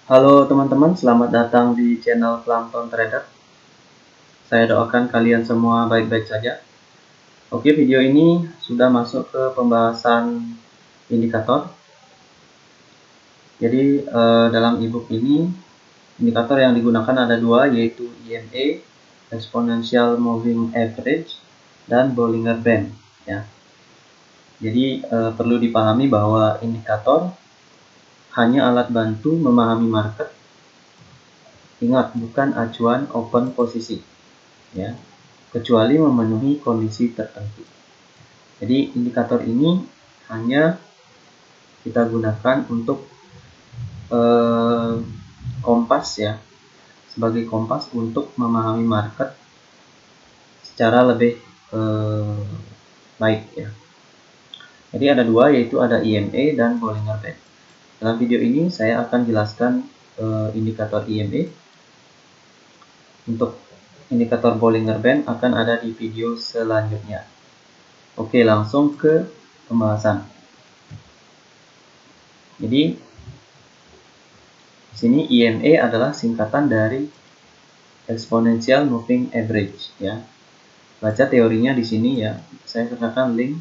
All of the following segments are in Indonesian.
Halo teman-teman, selamat datang di channel Plankton Trader. Saya doakan kalian semua baik-baik saja. Oke, video ini sudah masuk ke pembahasan indikator. Jadi dalam ebook ini indikator yang digunakan ada dua, yaitu EMA (Exponential Moving Average) dan Bollinger Band. Ya. Jadi perlu dipahami bahwa indikator hanya alat bantu memahami market. Ingat, bukan acuan open posisi, ya, kecuali memenuhi kondisi tertentu. Jadi indikator ini hanya kita gunakan untuk kompas, ya, sebagai kompas untuk memahami market secara lebih baik, ya. Jadi ada dua, yaitu ada EMA dan Bollinger Band. Dalam video ini saya akan jelaskan indikator EMA. Untuk indikator Bollinger Band akan ada di video selanjutnya. Oke, langsung ke pembahasan. Jadi di sini EMA adalah singkatan dari Exponential Moving Average, ya. Baca teorinya di sini, ya. Saya sertakan link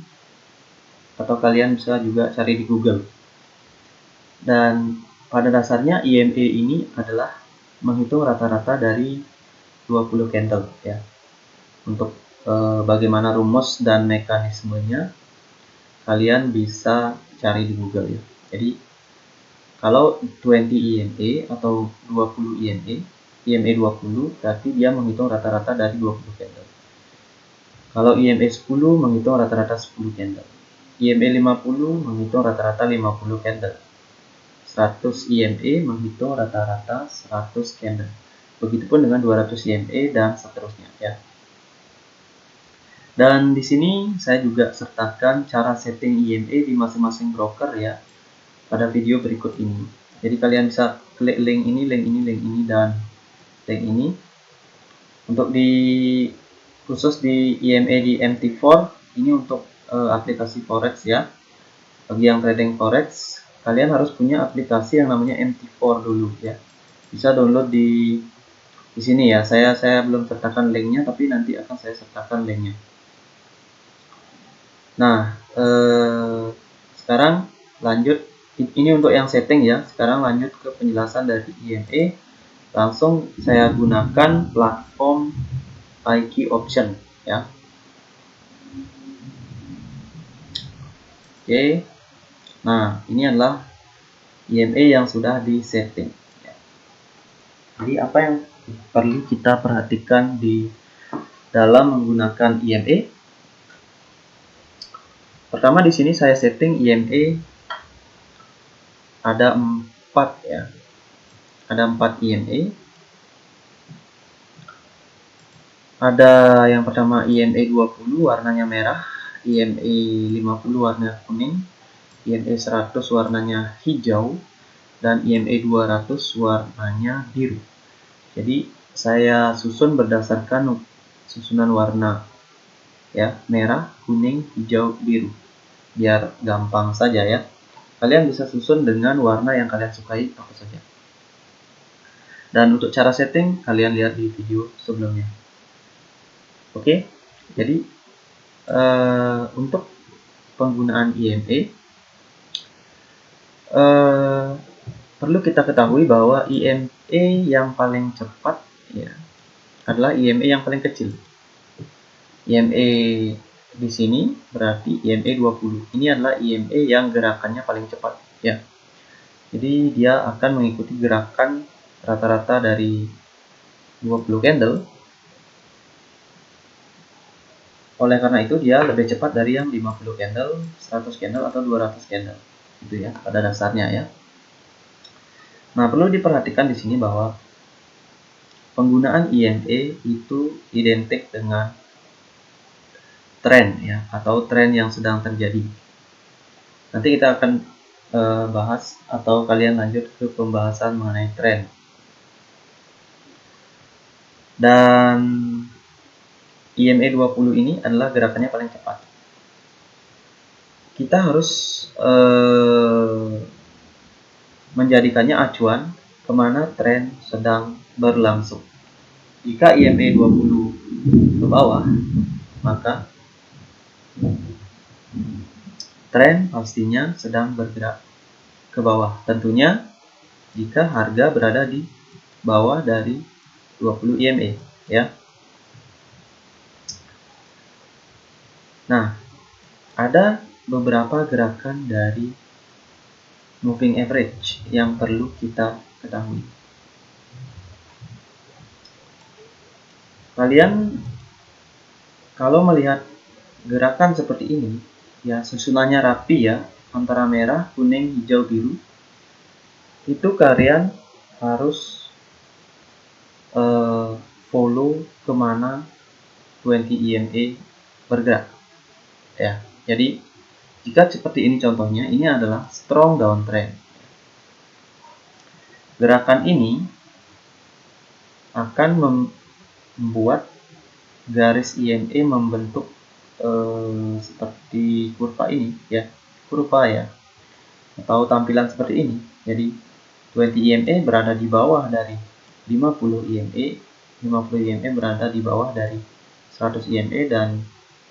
atau kalian bisa juga cari di Google. Dan pada dasarnya EMA ini adalah menghitung rata-rata dari 20 candle, ya. Untuk bagaimana rumus dan mekanismenya kalian bisa cari di Google, ya. Jadi kalau 20 EMA atau 20 EMA 20 berarti dia menghitung rata-rata dari 20 candle. Kalau EMA 10 menghitung rata-rata 10 candle. EMA 50 menghitung rata-rata 50 candle. 100 EMA menghitung rata-rata 100 candle. Begitupun dengan 200 EMA dan seterusnya, ya. Dan di sini saya juga sertakan cara setting EMA di masing-masing broker, ya, pada video berikut ini. Jadi kalian bisa klik link ini, dan link ini. Untuk khusus di EMA di MT4 ini untuk aplikasi forex, ya. Bagi yang trading forex, kalian harus punya aplikasi yang namanya MT4 dulu, ya. Bisa download di sini, ya. Saya belum sertakan linknya, tapi nanti akan saya sertakan linknya. Nah, sekarang lanjut. Ini untuk yang setting, ya. Sekarang lanjut ke penjelasan dari EMA. Langsung saya gunakan platform IQ Option, ya. Oke. Nah, ini adalah EMA yang sudah disetting, ya. Jadi apa yang perlu kita perhatikan di dalam menggunakan EMA? Pertama, di sini saya setting EMA ada 4, ya. Ada 4 EMA. Ada yang pertama EMA 20 warnanya merah, EMA 50 warna kuning, EMA 100 warnanya hijau, dan EMA 200 warnanya biru. Jadi saya susun berdasarkan susunan warna, ya, merah, kuning, hijau, biru. Biar gampang saja, ya. Kalian bisa susun dengan warna yang kalian sukai apa saja. Dan untuk cara setting kalian lihat di video sebelumnya. Oke, jadi untuk penggunaan EMA perlu kita ketahui bahwa EMA yang paling cepat, ya, adalah EMA yang paling kecil. EMA di sini berarti EMA 20. Ini adalah EMA yang gerakannya paling cepat, ya. Jadi dia akan mengikuti gerakan rata-rata dari 20 candle. Oleh karena itu dia lebih cepat dari yang 50 candle, 100 candle atau 200 candle. Itu, ya, pada dasarnya, ya. Nah, perlu diperhatikan di sini bahwa penggunaan EMA itu identik dengan tren, ya, atau tren yang sedang terjadi. Nanti kita akan bahas atau kalian lanjut ke pembahasan mengenai tren. Dan EMA 20 ini adalah gerakannya paling cepat. Kita harus menjadikannya acuan kemana tren sedang berlangsung. Jika IMA 20 ke bawah, maka tren pastinya sedang bergerak ke bawah. Tentunya jika harga berada di bawah dari 20 IMA, ya. Nah, ada beberapa gerakan dari moving average yang perlu kita ketahui. Kalian kalau melihat gerakan seperti ini, ya susunannya rapi ya, antara merah, kuning, hijau, biru. Itu kalian harus follow kemana 20 EMA bergerak. Ya, jadi jika seperti ini contohnya, ini adalah strong downtrend. Gerakan ini akan membuat garis EMA membentuk seperti kurva ini ya, kurva ya, atau tampilan seperti ini. Jadi 20 EMA berada di bawah dari 50 EMA, 50 EMA berada di bawah dari 100 EMA, dan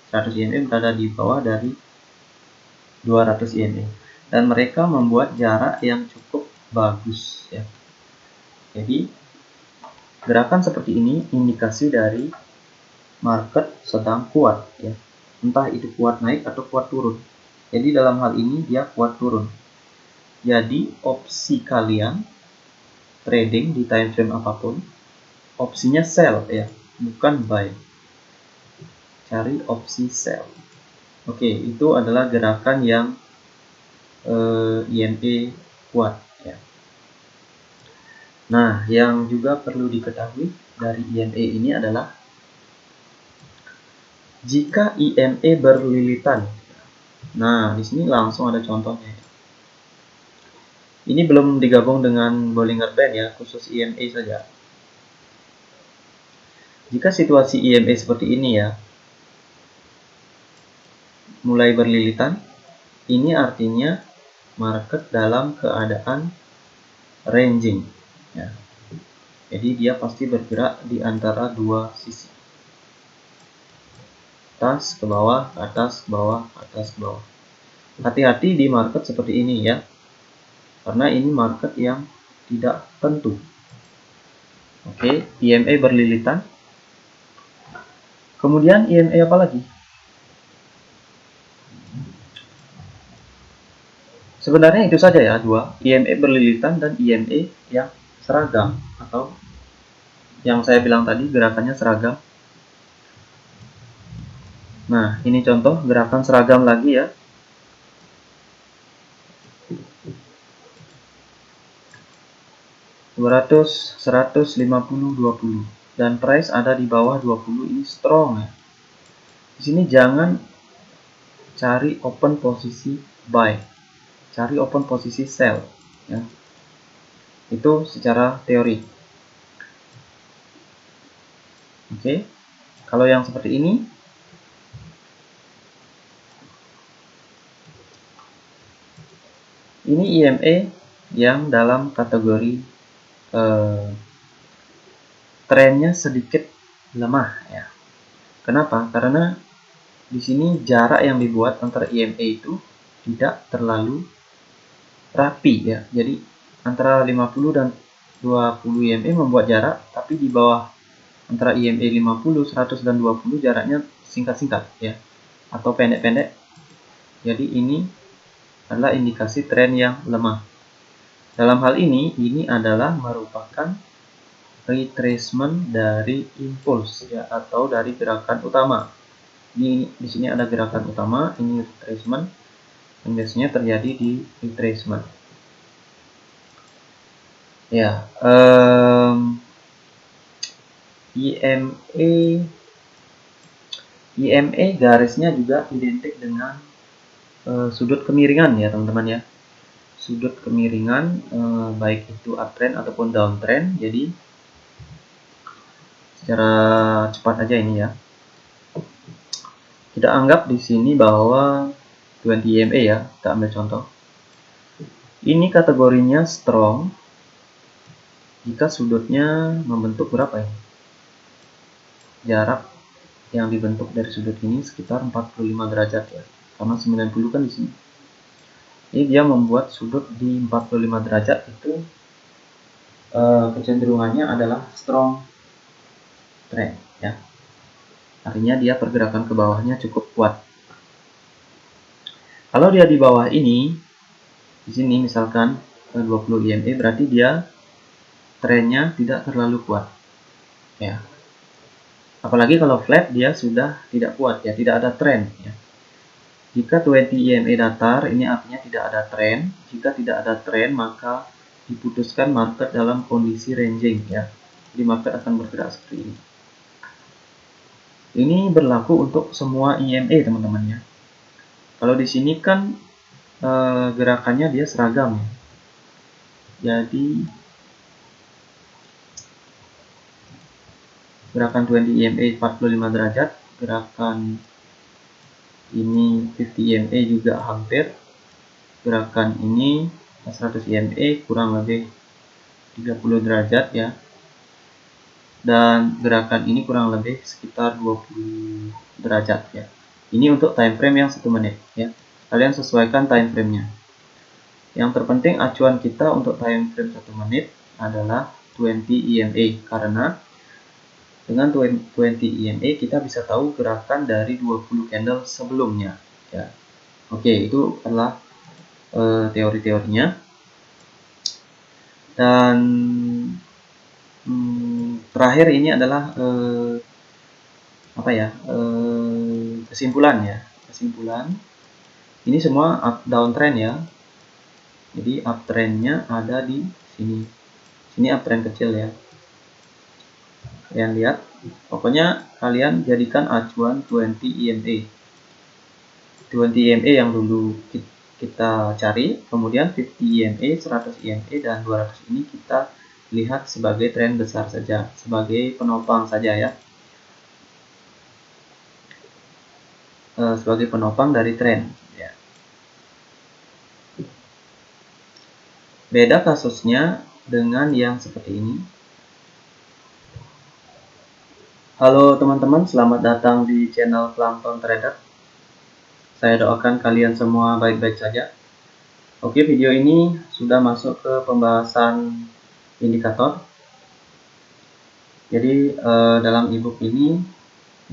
100 EMA berada di bawah dari 200 EMA, dan mereka membuat jarak yang cukup bagus ya. Jadi gerakan seperti ini indikasi dari market sedang kuat ya, entah itu kuat naik atau kuat turun. Jadi dalam hal ini dia kuat turun. Jadi opsi kalian trading di time frame apapun, opsinya sell ya, bukan buy. Cari opsi sell. Oke, itu adalah gerakan yang IMA kuat ya. Nah, yang juga perlu diketahui dari IMA ini adalah jika IMA berlilitan. Nah, di sini langsung ada contohnya. Ini belum digabung dengan Bollinger Band ya, khusus IMA saja. Jika situasi IMA seperti ini ya, mulai berlilitan, ini artinya market dalam keadaan ranging ya. Jadi dia pasti bergerak di antara dua sisi, atas ke bawah, ke atas ke bawah, ke atas ke bawah. Hati-hati di market seperti ini ya, karena ini market yang tidak tentu. Oke, IMA berlilitan. Kemudian IMA apa lagi? Sebenarnya itu saja ya, dua, IMA berlilitan dan IMA yang seragam, atau yang saya bilang tadi gerakannya seragam. Nah, ini contoh gerakan seragam lagi ya. $200, 100, 50, 20, dan price ada di bawah 20. Ini strong ya. Di sini jangan cari open posisi buy, cari open posisi sell ya. Itu secara teori. Oke. Kalau yang seperti ini, IMA yang dalam kategori trennya sedikit lemah ya. Kenapa? Karena di sini jarak yang dibuat antara IMA itu tidak terlalu rapi ya. Jadi antara 50 dan 20 IMA membuat jarak, tapi di bawah antara IMA 50, 100 dan 20 jaraknya singkat-singkat ya, atau pendek-pendek. Jadi ini adalah indikasi tren yang lemah. Dalam hal ini adalah merupakan retracement dari impuls ya, atau dari gerakan utama. Ini di sini ada gerakan utama, ini retracement, yang biasanya terjadi di retracement. Ya, IMA garisnya juga identik dengan sudut kemiringan ya teman-teman ya. Sudut kemiringan baik itu uptrend ataupun downtrend. Jadi secara cepat aja ini ya, kita anggap di sini bahwa 20 EMA ya, kita ambil contoh. Ini kategorinya strong jika sudutnya membentuk berapa ya? Jarak yang dibentuk dari sudut ini sekitar 45 derajat ya. Karena 90 kan di sini. Jadi dia membuat sudut di 45 derajat itu kecenderungannya adalah strong trend ya. Artinya dia pergerakan ke bawahnya cukup kuat. Kalau dia di bawah ini, di sini misalkan 20 IMA, berarti dia trennya tidak terlalu kuat ya. Apalagi kalau flat dia sudah tidak kuat ya, tidak ada tren ya. Jika 20 EMA datar, ini artinya tidak ada tren. Jika tidak ada tren, maka diputuskan market dalam kondisi ranging ya. Jadi market akan bergerak seperti ini. Ini berlaku untuk semua EMA teman-teman ya. Kalau di sini kan gerakannya dia seragam ya. Jadi gerakan 20 EMA 45 derajat, gerakan ini 50 EMA juga hampir, gerakan ini 100 EMA kurang lebih 30 derajat ya, dan gerakan ini kurang lebih sekitar 20 derajat ya. Ini untuk time frame yang 1 menit ya. Kalian sesuaikan time frame-nya. Yang terpenting acuan kita untuk time frame 1 menit adalah 20 EMA, karena dengan 20 EMA kita bisa tahu gerakan dari 20 candle sebelumnya ya. Oke, itu adalah teori-teorinya. Dan terakhir ini adalah kesimpulan ya. Kesimpulan ini semua up down trend ya. Jadi uptrendnya ada di sini. Sini uptrend kecil ya. Kalian lihat. Pokoknya kalian jadikan acuan 20 EMA. 20 EMA yang dulu kita cari, kemudian 50 EMA, 100 EMA, dan 200 ini kita lihat sebagai tren besar saja, sebagai penopang saja ya. Sebagai penopang dari tren ya. Beda kasusnya dengan yang seperti ini. Halo teman-teman, selamat datang di channel Plankton Trader. Saya doakan kalian semua baik-baik saja. Oke, video ini sudah masuk ke pembahasan indikator. Jadi dalam ebook ini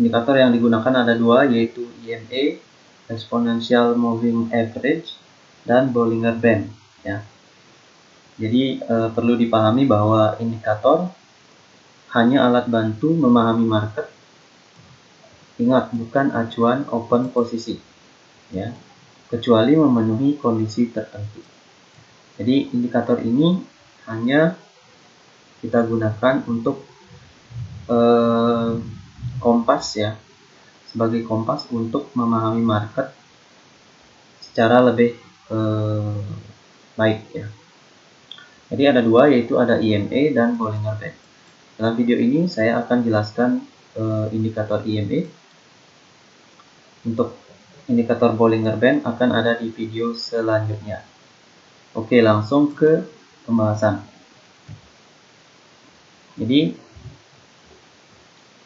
indikator yang digunakan ada dua, yaitu EMA (Exponential Moving Average) dan Bollinger Band ya. Jadi perlu dipahami bahwa indikator hanya alat bantu memahami market. Ingat, bukan acuan open posisi ya, kecuali memenuhi kondisi tertentu. Jadi indikator ini hanya kita gunakan untuk kompas ya, sebagai kompas untuk memahami market secara lebih baik ya. Jadi ada dua, yaitu ada EMA dan Bollinger Band. Dalam video ini saya akan jelaskan indikator EMA. Untuk indikator Bollinger Band akan ada di video selanjutnya. Oke, langsung ke pembahasan. Jadi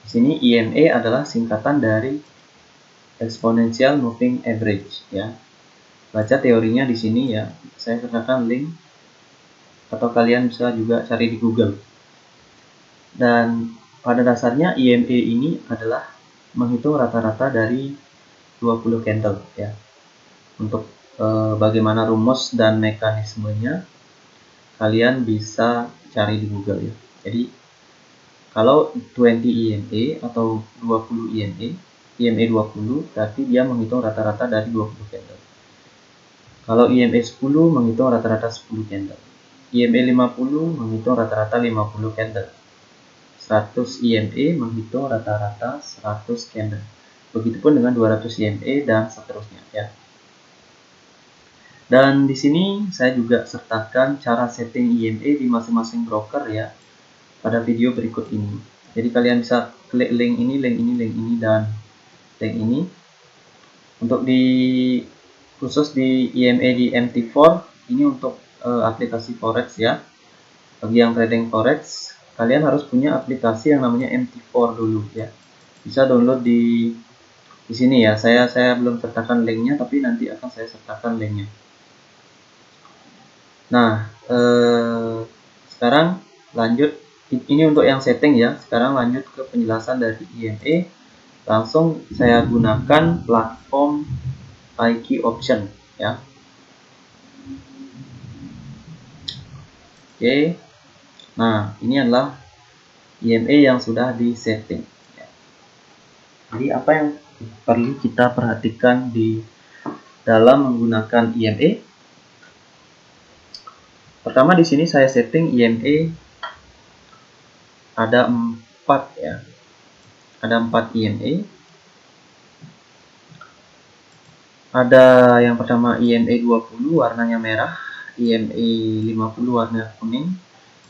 di sini EMA adalah singkatan dari Exponential Moving Average ya. Baca teorinya di sini ya. Saya sertakan link atau kalian bisa juga cari di Google. Dan pada dasarnya EMA ini adalah menghitung rata-rata dari 20 candle ya. Untuk bagaimana rumus dan mekanismenya kalian bisa cari di Google ya. Jadi kalau 20 EMA atau 20 EMA 20 berarti dia menghitung rata-rata dari 20 candle. Kalau EMA 10 menghitung rata-rata 10 candle. EMA 50 menghitung rata-rata 50 candle. 100 EMA menghitung rata-rata 100 candle. Begitupun dengan 200 EMA dan seterusnya ya. Dan di sini saya juga sertakan cara setting EMA di masing-masing broker ya, pada video berikut ini. Jadi kalian bisa klik link ini, dan link ini. Untuk khusus di EMA di MT4 ini untuk aplikasi forex ya. Bagi yang trading forex, kalian harus punya aplikasi yang namanya MT4 dulu ya. Bisa download di sini ya. Saya belum sertakan linknya, tapi nanti akan saya sertakan linknya. Nah, sekarang lanjut. Ini untuk yang setting ya. Sekarang lanjut ke penjelasan dari IME. Langsung saya gunakan platform IQ Option ya. Oke. Nah, ini adalah IME yang sudah disetting. Jadi apa yang perlu kita perhatikan di dalam menggunakan IME? Pertama di sini saya setting IME ada 4 ya. Ada 4 IME. Ada yang pertama IME 20 warnanya merah, IME 50 warna kuning,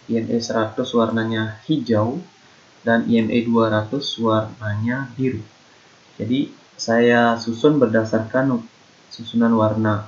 IME 100 warnanya hijau, dan IME 200 warnanya biru. Jadi saya susun berdasarkan susunan warna